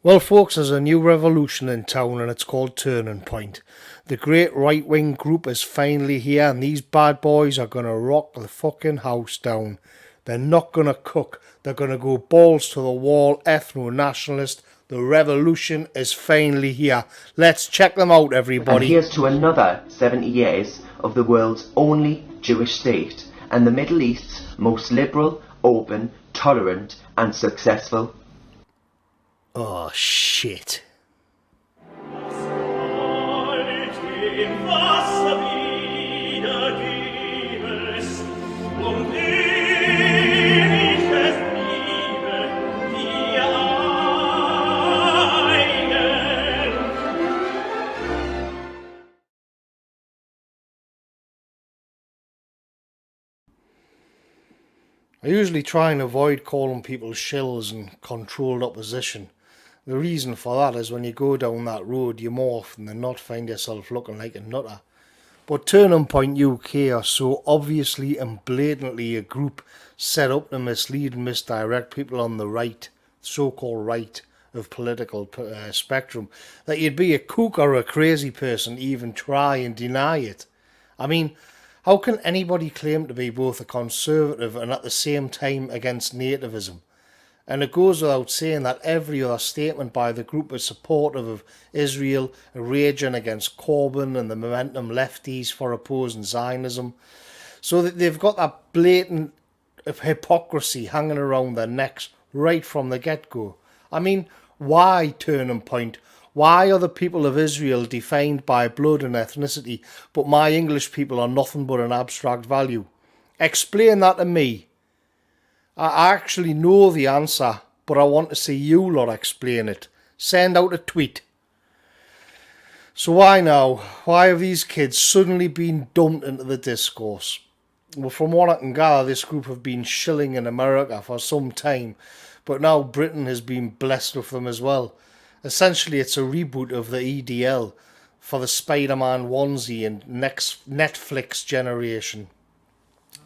Well, folks, there's a new revolution in town and it's called Turning Point. The great right wing group is finally here and these bad boys are going to rock the fucking house down. They're not going to cook. They're going to go balls to the wall, ethno-nationalist. The revolution is finally here. Let's check them out, And everybody. here's to another 70 years of the world's only Jewish state and the Middle East's most liberal, open, tolerant and successful. Oh, shit. I usually try and avoid calling people shills and controlled opposition. The reason for that is when you go down that road, you more often than not find yourself looking like a nutter. But Turning Point UK are so obviously and blatantly a group set up to mislead and misdirect people on the right, so-called right, of political spectrum, that you'd be a kook or a crazy person to even try and deny it. I mean, how can anybody claim to be both a conservative and at the same time against nativism? And it goes without saying that every other statement by the group is supportive of Israel, raging against Corbyn and the momentum lefties for opposing Zionism. So that they've got that blatant hypocrisy hanging around their necks right from the get-go. I mean, why Turning Point? Why are the people of Israel defined by blood and ethnicity, but my English people are nothing but an abstract value? Explain that to me. I actually know the answer, but I want to see you lot explain it. Send out a tweet. So why now? Why have these kids suddenly been dumped into the discourse? Well, from what I can gather, this group have been shilling in America for some time, but now Britain has been blessed with them as well. Essentially, it's a reboot of the EDL for the Spider-Man onesie and next Netflix generation.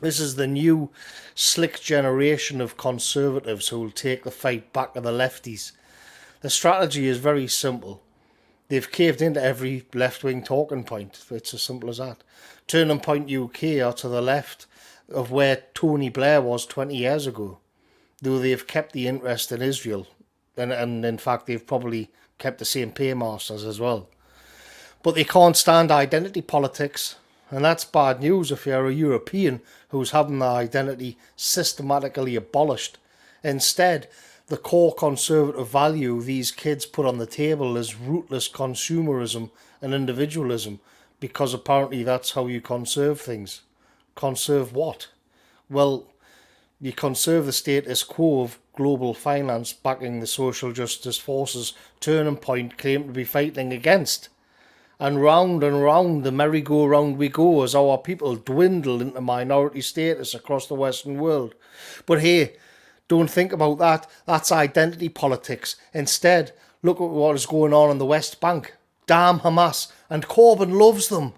This is the new slick generation of conservatives who will take the fight back to the lefties. The strategy is very simple. They've caved into every left-wing talking point. It's as simple as that. Turning Point UK are to the left of where Tony Blair was 20 years ago, though they've kept the interest in Israel. And in fact, they've probably kept the same paymasters as well. But they can't stand identity politics. And that's bad news if you're a European who's having their identity systematically abolished. Instead, the core conservative value these kids put on the table is rootless consumerism and individualism, because apparently that's how you conserve things. Conserve what? Well, you conserve the status quo of global finance backing the social justice forces Turning Point claim to be fighting against. And round the merry-go-round we go as our people dwindle into minority status across the Western world. But hey, don't think about that. That's identity politics. Instead, look at what is going on in the West Bank. Damn Hamas. And Corbyn loves them.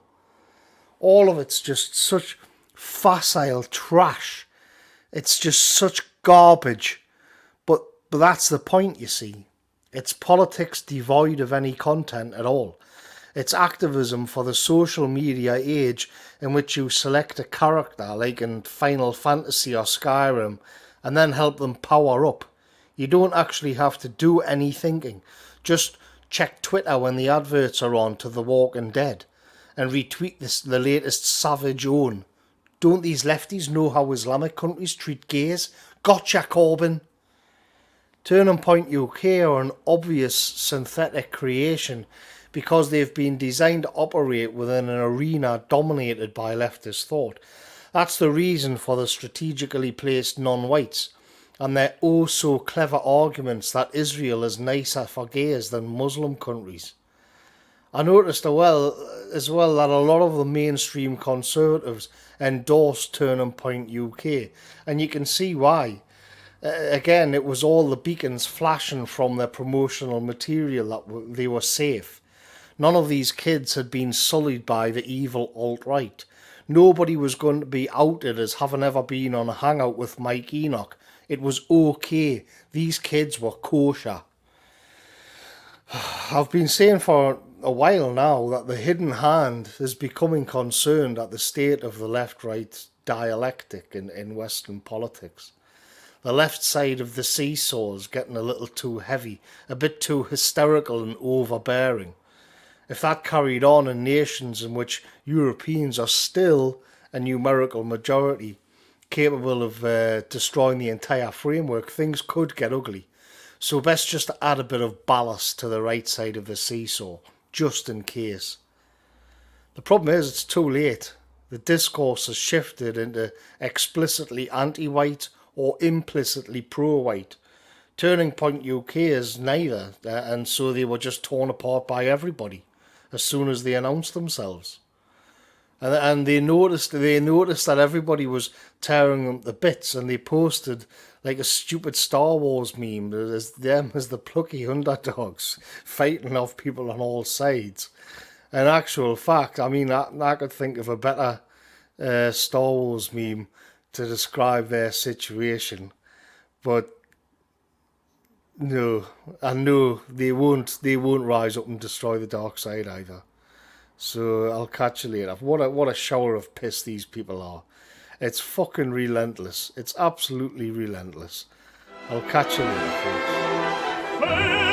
All of it's just such facile trash. It's just such garbage. But that's the point, you see. It's politics devoid of any content at all. It's activism for the social media age in which you select a character like in Final Fantasy or Skyrim and then help them power up. You don't actually have to do any thinking. Just check Twitter when the adverts are on to The Walking Dead and retweet the latest savage own. Don't these lefties know how Islamic countries treat gays? Gotcha, Corbyn! Turning Point UK are an obvious synthetic creation because they've been designed to operate within an arena dominated by leftist thought. That's the reason for the strategically placed non-whites and their oh so clever arguments that Israel is nicer for gays than Muslim countries. I noticed as well that a lot of the mainstream conservatives endorse Turning Point UK, and you can see why. Again, it was all the beacons flashing from their promotional material that they were safe. None of these kids had been sullied by the evil alt-right. Nobody was going to be outed as having ever been on a hangout with Mike Enoch. It was okay. These kids were kosher. I've been saying for a while now that the hidden hand is becoming concerned at the state of the left-right dialectic in Western politics. The left side of the seesaw is getting a little too heavy, a bit too hysterical and overbearing. If that carried on in nations in which Europeans are still a numerical majority, capable of destroying the entire framework, things could get ugly. So best just to add a bit of ballast to the right side of the seesaw, just in case. The problem is it's too late. The discourse has shifted into explicitly anti-white or implicitly pro-white. Turning Point UK is neither, and so they were just torn apart by everybody as soon as they announced themselves. And they noticed that everybody was tearing them to bits, and they posted like a stupid Star Wars meme as them as the plucky underdogs fighting off people on all sides. In actual fact, I mean, I could think of a better Star Wars meme to describe their situation, but no, I know they won't. They won't rise up and destroy the dark side either. So I'll catch you later. What a shower of piss these people are. It's fucking relentless. It's absolutely relentless. I'll catch you later, folks.